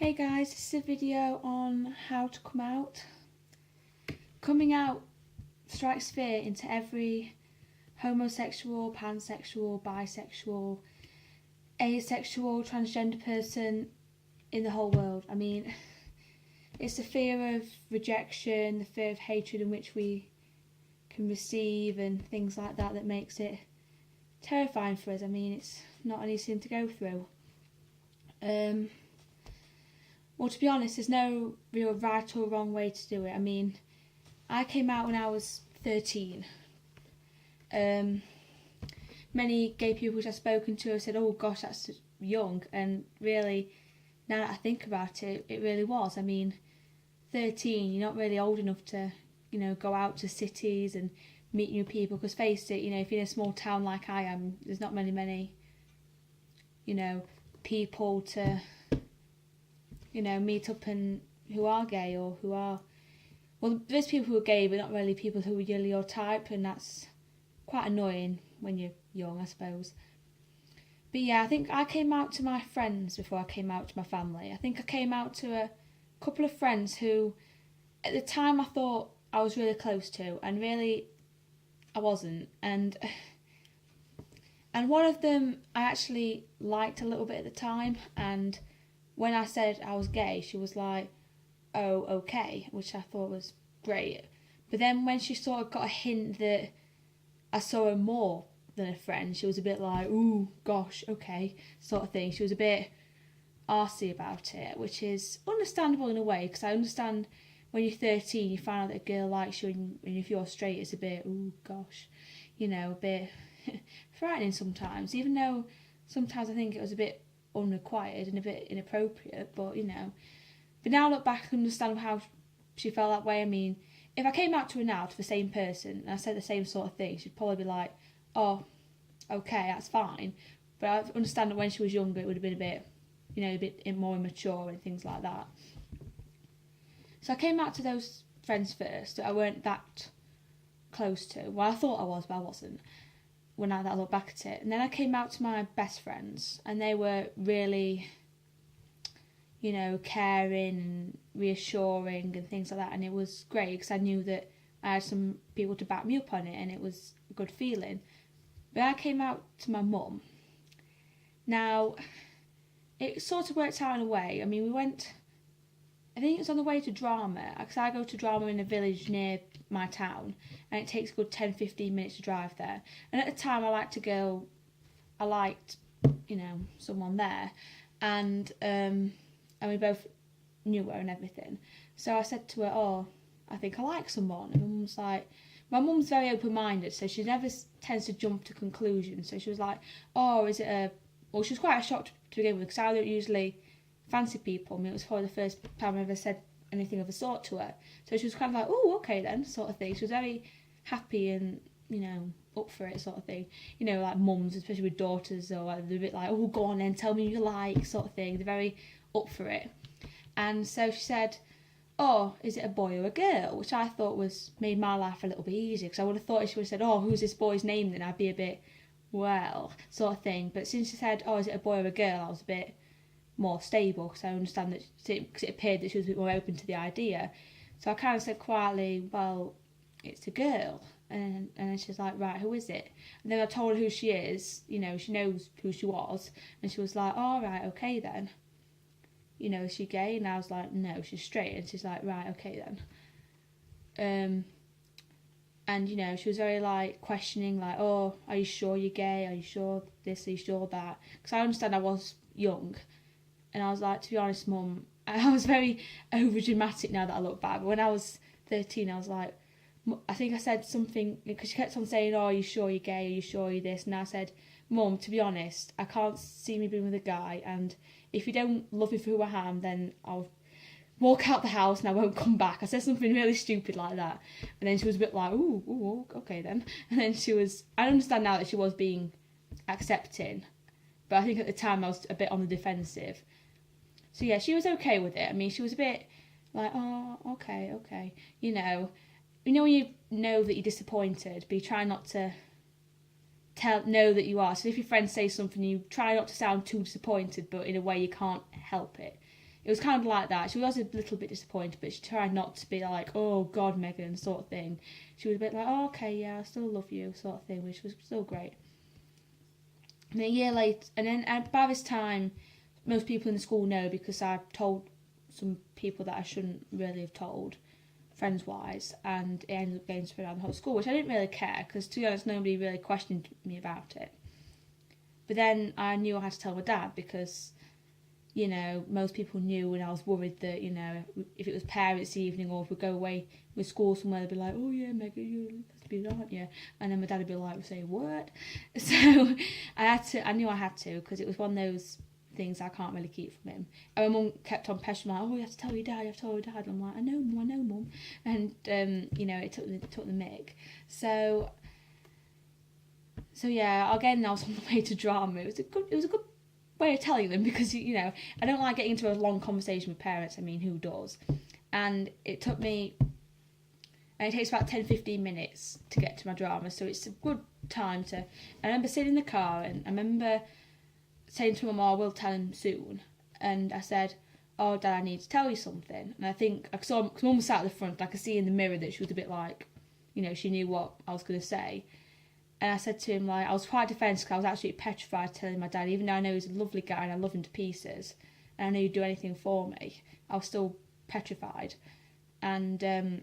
Hey guys, this is a video on how to come out. Coming out strikes fear into every homosexual, pansexual, bisexual, asexual, transgender person in the whole world. I mean, it's the fear of rejection, the fear of hatred in which we can receive and things like that that makes it terrifying for us. I mean, it's not an easy thing to go through. Well, to be honest, there's no real right or wrong way to do it. I mean, I came out when I was 13. Many gay people which I've spoken to have said, oh gosh, that's young. And really, now that I think about it, it really was. I mean, 13, you're not really old enough to, go out to cities and meet new people. Because face it, if you're in a small town like I am, there's not many, people to meet up and who are gay or who are, well, there's people who are gay but not really people who are really your type, and that's quite annoying when you're young, I suppose. But yeah, I think I came out to my friends before I came out to my family. I think I came out to a couple of friends who at the time I thought I was really close to, and really I wasn't. And one of them I actually liked a little bit at the time, and when I said I was gay, she was like, oh, okay, which I thought was great. But then when she sort of got a hint that I saw her more than a friend, she was a bit like, ooh, gosh, okay, sort of thing. She was a bit arsey about it, which is understandable in a way, because I understand when you're 13, you find out that a girl likes you, and if you're straight, it's a bit, ooh, gosh, a bit frightening sometimes, even though sometimes I think it was a bit unrequired and a bit inappropriate, but but now I look back and understand how she felt that way. I mean, if I came out to her now, to the same person, and I said the same sort of thing, she'd probably be like, oh, okay, that's fine. But I understand that when she was younger, it would have been a bit more immature and things like that. So I came out to those friends first that I weren't that close to. Well, I thought I was, but I wasn't, when I look back at it. And then I came out to my best friends, and they were really, caring and reassuring and things like that. And it was great because I knew that I had some people to back me up on it, and it was a good feeling. But I came out to my mum. Now, it sort of worked out in a way. I mean, we went, I think it was on the way to drama, because I go to drama in a village near my town, and it takes a good 10-15 minutes to drive there. And at the time I liked someone there, and we both knew her and everything. So I said to her, oh, I think I like someone. And Mum was like, my mum's very open-minded, so she never tends to jump to conclusions. So she was like, oh, is it a, well, she was quite shocked to begin with, because I don't usually fancy people. I mean, it was probably the first time I ever said anything of the sort to her. So she was kind of like, oh, okay then, sort of thing. She was very happy and, up for it, sort of thing. Like mums, especially with daughters, or like, they're a bit like, oh, go on then, tell me who you like, sort of thing. They're very up for it. And so she said, oh, is it a boy or a girl? Which I thought made my life a little bit easier, because I would have thought if she would have said, oh, who's this boy's name, then I'd be a bit, well, sort of thing. But since she said, oh, is it a boy or a girl, I was a bit more stable, because I understand that because it appeared that she was a bit more open to the idea. So I kind of said quietly, well, it's a girl. And then she's like, right, who is it? And then I told her who she is, she knows who she was, and she was like, oh, right, okay then. Is she gay? And I was like, no, she's straight. And she's like, right, okay then. And she was very like questioning, like, oh, are you sure you're gay? Are you sure this? Are you sure that? Because I understand I was young. And I was like, to be honest, Mum, I was very over dramatic now that I look back. But when I was 13, I was like, I think I said something, because she kept on saying, oh, are you sure you're gay? Are you sure you're this? And I said, Mum, to be honest, I can't see me being with a guy. And if you don't love me for who I am, then I'll walk out the house and I won't come back. I said something really stupid like that. And then she was a bit like, ooh, okay then. And then I understand now that she was being accepting. But I think at the time I was a bit on the defensive. So yeah, she was okay with it. I mean, she was a bit like, oh, okay. When you know that you're disappointed, but you try not to know that you are. So if your friend says something, you try not to sound too disappointed, but in a way you can't help it. it was kind of like that. She was a little bit disappointed, but she tried not to be like, oh God, Megan, sort of thing. She was a bit like, oh, okay, yeah, I still love you, sort of thing, which was still great. And then a year later, and by this time, most people in the school know, because I've told some people that I shouldn't really have told, friends-wise, and it ended up getting spread around the whole school, which I didn't really care, because to be honest, nobody really questioned me about it. But then I knew I had to tell my dad, because, you know, most people knew, and I was worried that, you know, if it was parents' evening or if we go away with school somewhere, they'd be like, oh yeah, Megan, you're lesbian, aren't you? And then my dad would be like, say what? So I knew I had to, because it was one of those things I can't really keep from him. And my mum kept on pestering, like, oh, you have to tell your dad, you have to tell your dad. And I'm like, I know, mum. And, you know, it took the mick. So yeah, again, I was on the way to drama. It was a good way of telling them, because, you know, I don't like getting into a long conversation with parents. I mean, who does? And it took me, and it takes about 10-15 minutes to get to my drama, so it's a good time to. I remember sitting in the car, and I remember saying to my mum, I will tell him soon. And I said, oh, Dad, I need to tell you something. And I think I saw, because Mum was sat at the front, I could see in the mirror that she was a bit like, you know, she knew what I was going to say. And I said to him, like, I was quite defensive, because I was absolutely petrified telling my dad, even though I know he's a lovely guy and I love him to pieces, and I know he'd do anything for me, I was still petrified. And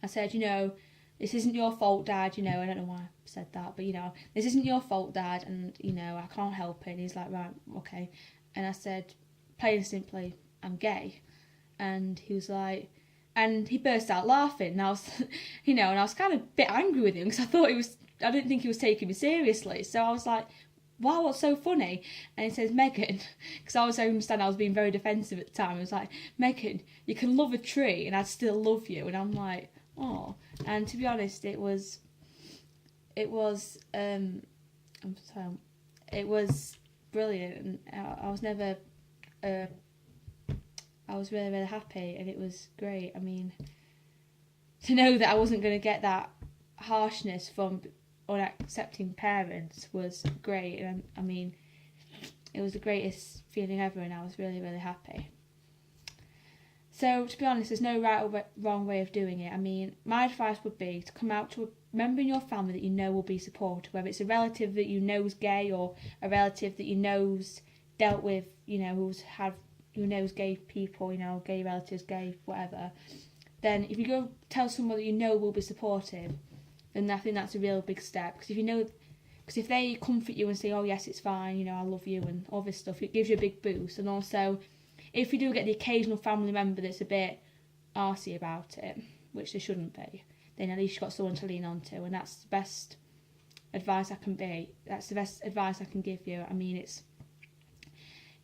I said, you know, this isn't your fault, Dad, you know, I don't know why I said that, but, you know, this isn't your fault, Dad, and, you know, I can't help it. And he's like, right, okay. And I said, plain and simply, I'm gay. And he was like, and he burst out laughing, and I was, you know, and I was kind of a bit angry with him, because I didn't think he was taking me seriously. So I was like, wow, what's so funny? And he says, Megan, because I understand I was being very defensive at the time. I was like, Megan, you can love a tree and I'd still love you. And I'm like, oh. And to be honest, it was brilliant, and I was never, I was really, really happy, and it was great. I mean, to know that I wasn't going to get that harshness from unaccepting parents was great, and I mean, it was the greatest feeling ever, and I was really, really happy. So, to be honest, there's no right or wrong way of doing it. I mean, my advice would be to come out to a member in your family that you know will be supportive, whether it's a relative that you know is gay, or a relative that you know's dealt with, you know, who knows gay people, you know, gay relatives, gay whatever. Then if you go tell someone that you know will be supportive, then I think that's a real big step. Because if they comfort you and say, oh yes, it's fine, you know, I love you and all this stuff, it gives you a big boost. And also, if you do get the occasional family member that's a bit arsey about it, which they shouldn't be, then at least you've got someone to lean on to, and that's the best advice I can be. That's the best advice I can give you. I mean, it's,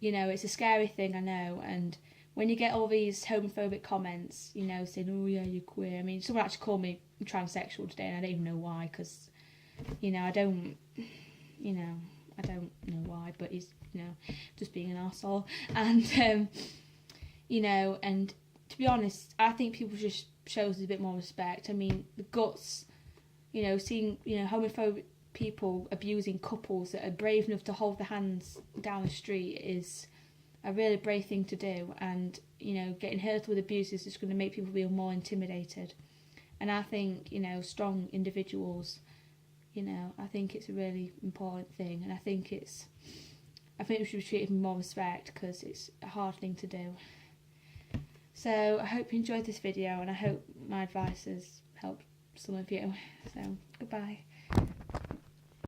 you know, it's a scary thing, I know, and when you get all these homophobic comments, you know, saying, oh yeah, you're queer. I mean, someone actually called me transsexual today, and I don't even know why, because, you know, I don't know why, but he's, you know, just being an arsehole. And, you know, and to be honest, I think people just show us a bit more respect. I mean, the guts, you know, seeing, you know, homophobic people abusing couples that are brave enough to hold their hands down the street is a really brave thing to do. And, you know, getting hurt with abuse is just going to make people feel more intimidated. And I think, you know, strong individuals, you know, I think it's a really important thing, and I think we should be treated with more respect, because it's a hard thing to do. So I hope you enjoyed this video, and I hope my advice has helped some of you. So goodbye.